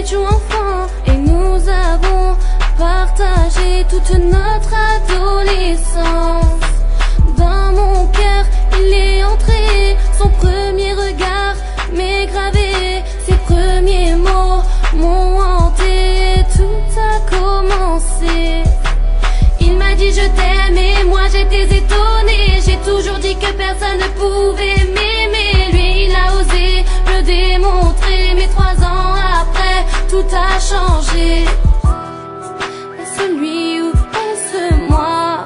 étions enfants et nous avons partagé toute notre adolescence. Dans mon cœur, il est entré, son premier regard m'est gravé, ses premiers mots m'ont hanté, tout a commencé. Il m'a dit je t'aime et moi j'étais étonnée, j'ai toujours dit que personne ne pouvait m'aimer. Lui il a osé me démontrer, mais 3 ans après tout a changé. Est-ce lui ou est-ce moi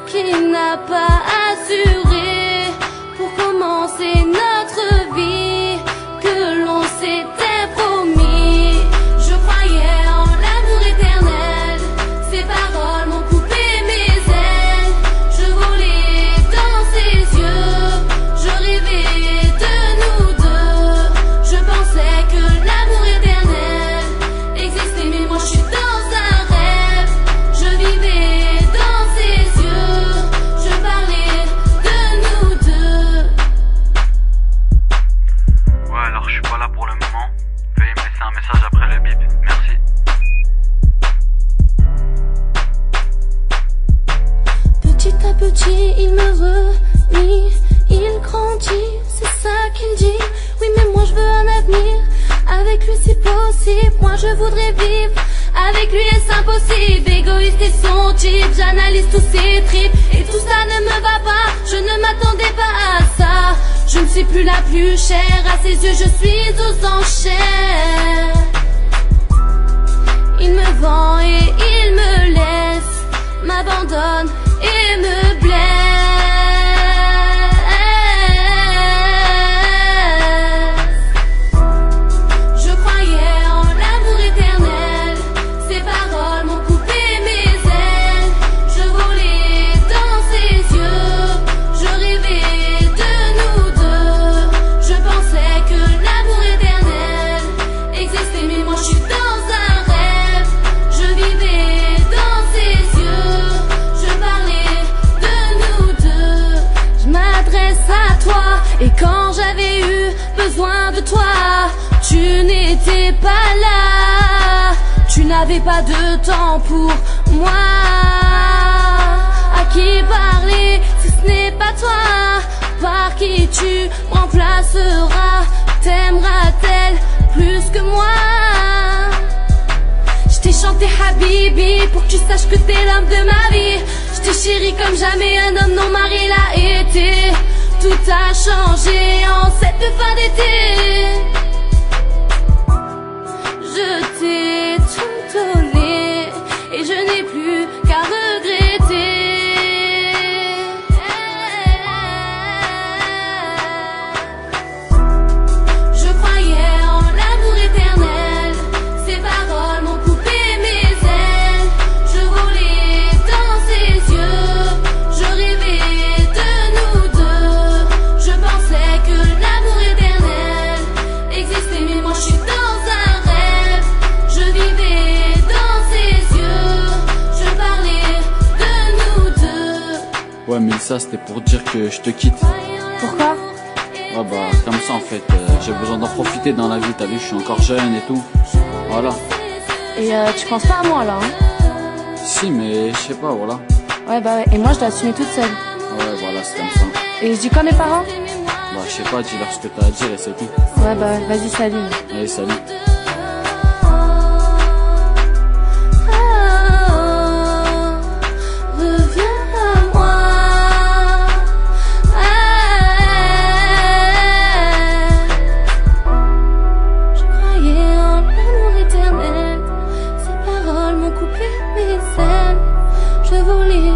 qui n'a pas assuré pour commencer notre vie que l'on s'était promis? Je croyais en l'amour éternel, ses paroles m'ont coupé mes ailes. Je volais dans ses yeux, je rêvais de nous deux. Je pensais que l'amour éternel existait, mais moi je suis dans un rêve. Je vivais dans ses yeux, je parlais de nous deux. Ouais, alors je suis pas là pour le moment. Veuillez me laisser un message après le bip. Merci. Petit à petit, il me renie, il grandit, c'est ça qu'il dit. Oui, mais moi je veux un avenir, avec lui si possible. Moi je voudrais vivre, avec lui est-ce impossible. Égoïste et son type, j'analyse tous ses tripes, et tout ça ne me va pas, je ne m'attendais pas à ça. Je ne suis plus la plus chère, à ses yeux je suis aux enchères. Il me vend et il me laisse, m'abandonne et me blesse. Je croyais en l'amour éternel, ses paroles m'ont coupé mes ailes. Je volais dans ses yeux, je rêvais de nous deux. Je pensais que l'amour éternel existait, mais moi je suis dans un rêve. Je vivais dans ses yeux, je parlais de nous deux. Je m'adresse à toi, et quand j'avais eu besoin de toi, tu n'étais pas là. Tu n'avais pas de temps pour moi. À qui parler si ce n'est pas toi? Par qui tu remplaceras? T'aimeras-t-elle plus que moi? Je t'ai chanté Habibi pour que tu saches que t'es l'homme de ma vie. Je t'ai chéri comme jamais un homme non marié l'a été. Tout a changé en cette fin d'été. Je t'ai tout donné et je n'ai plus qu'à regretter. Je croyais en l'amour éternel, ses paroles m'ont coupé mes ailes. Je volais dans ses yeux, je rêvais de nous deux. Je pensais que l'amour éternel existait, mais moi je suis dans un rêve. Je vivais dans ses yeux, je parlais de nous deux. Ouais, mais ça c'était pour dire que je te quitte. Pourquoi? Ouais, bah, comme ça en fait, j'ai besoin d'en profiter dans la vie, t'as vu, je suis encore jeune et tout. Voilà. Et tu penses pas à moi là, hein? Si, mais je sais pas, voilà. Ouais, bah ouais. Et moi je dois assumer toute seule. Ouais, voilà, c'est comme ça. Et je dis quoi à mes parents? Bah, je sais pas, dis-leur ce que t'as à dire et c'est tout. Ouais, bah ouais. Vas-y, salut. Allez, salut. Reviens à moi. Je croyais en l'amour éternel, ses paroles m'ont coupé mes ailes. Je volais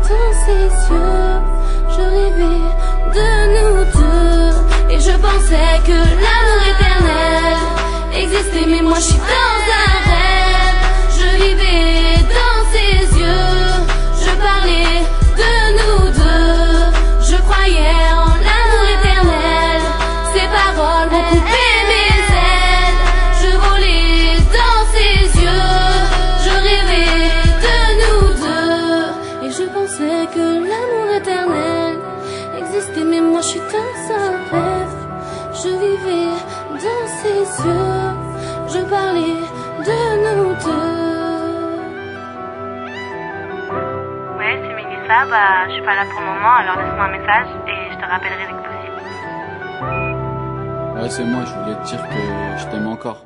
dans ses yeux, je rêvais de nous deux. Et je pensais que l'amour éternel existait, mais moi je suis dans un rêve. Je vivais dans ses yeux, je parlais de nous deux. Je croyais en l'amour éternel, ses paroles m'ont coupé mes ailes. Je volais dans ses yeux, je rêvais de nous deux. Et je pensais que l'amour éternel existait, mais moi je suis dans un rêve. Je vivais dans ses yeux, je parlais ça, bah, je suis pas là pour le moment, alors laisse-moi un message et je te rappellerai dès que possible. Ouais, c'est moi, je voulais te dire que je t'aime encore.